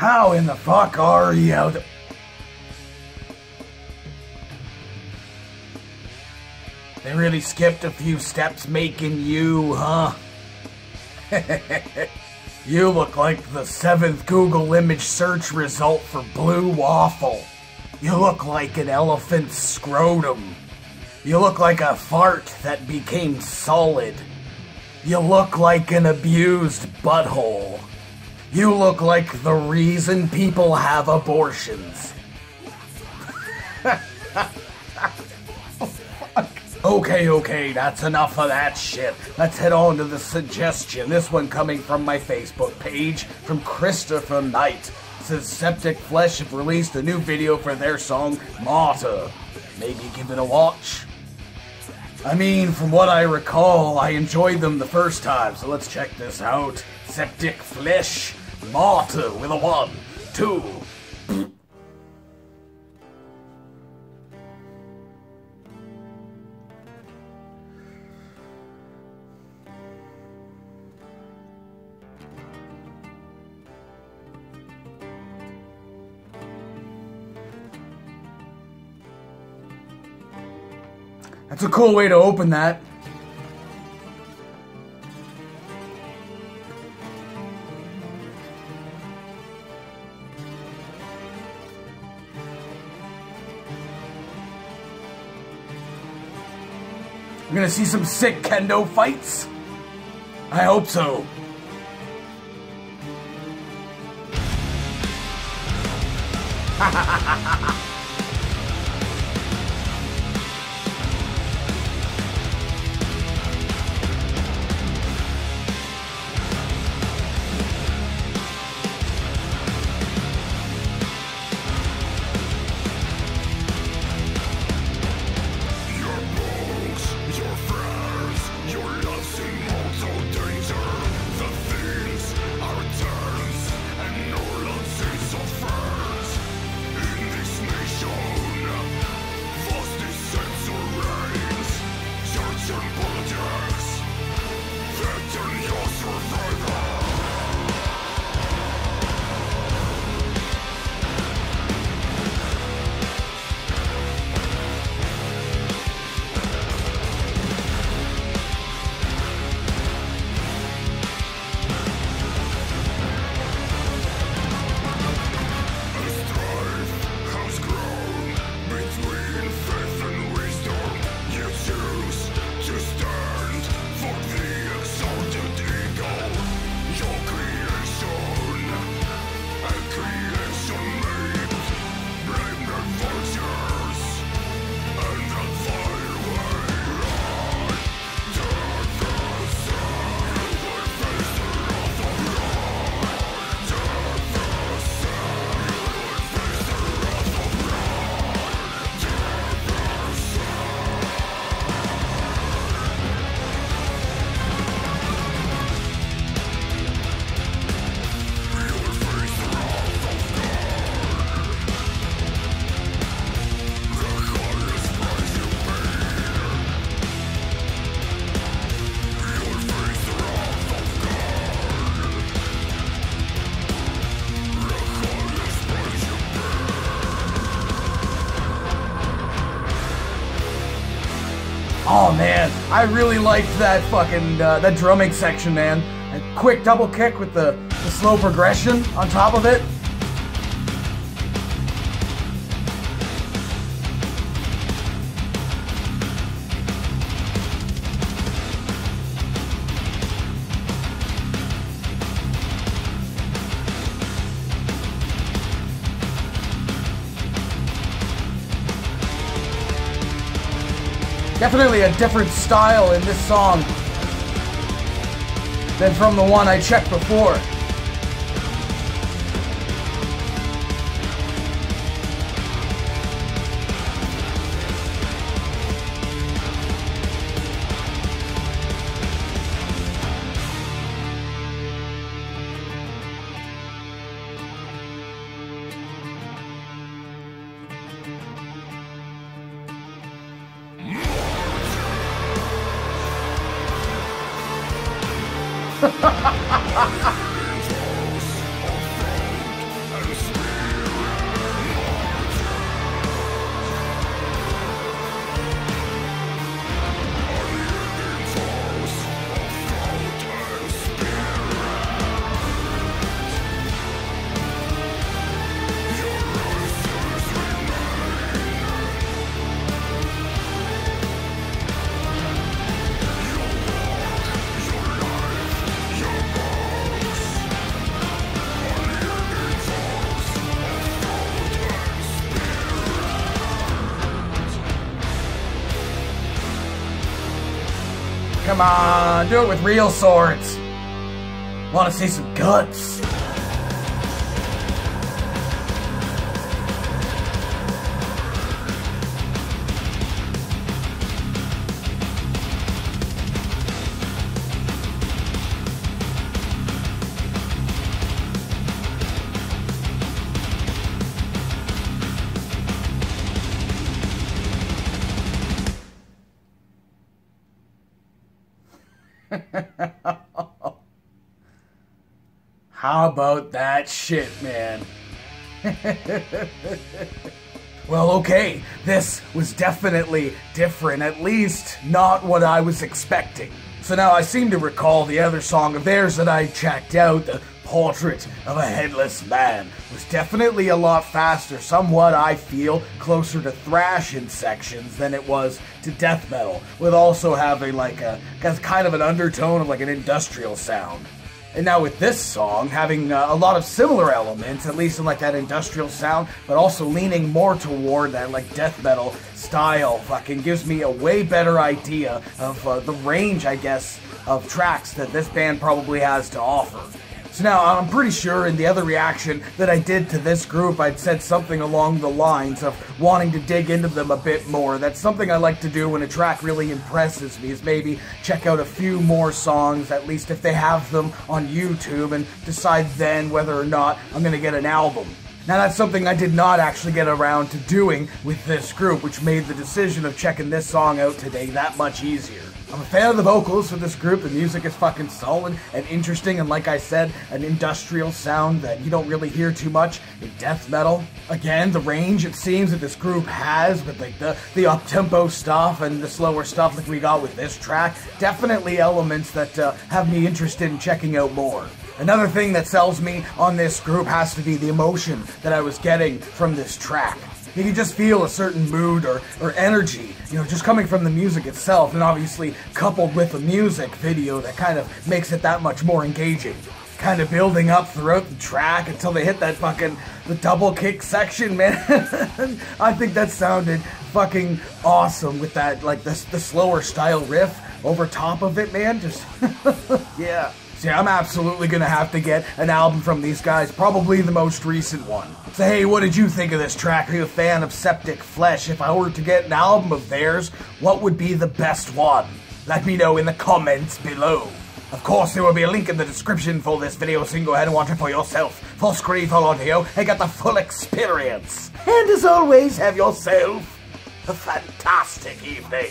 How in the fuck are you? They really skipped a few steps making you, huh? You look like the 7th Google image search result for blue waffle. You look like an elephant's scrotum. You look like a fart that became solid. You look like an abused butthole. You look like the reason people have abortions. Okay, that's enough of that shit. Let's head on to the suggestion. This one coming from my Facebook page from Christopher Knight. It says SEPTICFLESH have released a new video for their song MARTYR. Maybe give it a watch. I mean, from what I recall, I enjoyed them the first time, so let's check this out. SEPTICFLESH, MARTYR with a 1, 2. That's a cool way to open that. We're gonna see some sick kendo fights? I hope so. Oh man, I really liked that fucking, that drumming section, man. A quick double kick with the slow progression on top of it. Definitely a different style in this song than from the one I checked before. Come on, do it with real swords. Want to see some guts? How about that shit, man? Well, okay, this was definitely different, at least not what I was expecting. So now I seem to recall the other song of theirs that I checked out, the Portrait of a Headless Man, was definitely a lot faster, somewhat, I feel, closer to thrash in sections than it was to death metal, with also having like a kind of an undertone of like an industrial sound. And now with this song, having a lot of similar elements, at least in like that industrial sound, but also leaning more toward that like death metal style, fucking gives me a way better idea of the range, I guess, of tracks that this band probably has to offer. So now, I'm pretty sure in the other reaction that I did to this group, I'd said something along the lines of wanting to dig into them a bit more. That's something I like to do when a track really impresses me, is maybe check out a few more songs, at least if they have them on YouTube, and decide then whether or not I'm going to get an album. Now that's something I did not actually get around to doing with this group, which made the decision of checking this song out today that much easier. I'm a fan of the vocals for this group. The music is fucking solid and interesting, and like I said, an industrial sound that you don't really hear too much in death metal. Again, the range it seems that this group has with like the up-tempo stuff and the slower stuff like we got with this track, definitely elements that have me interested in checking out more. Another thing that sells me on this group has to be the emotion that I was getting from this track. You can just feel a certain mood or energy, you know, just coming from the music itself, and obviously coupled with a music video that kind of makes it that much more engaging. Kind of building up throughout the track until they hit that the double kick section, man. I think that sounded fucking awesome with that, like, the slower style riff over top of it, man. Just, yeah. So yeah, I'm absolutely gonna have to get an album from these guys, probably the most recent one. So hey, what did you think of this track? Are you a fan of Septic Flesh? If I were to get an album of theirs, what would be the best one? Let me know in the comments below. Of course, there will be a link in the description for this video, so you can go ahead and watch it for yourself. Full screen, full audio, and get the full experience. And as always, have yourself a fantastic evening.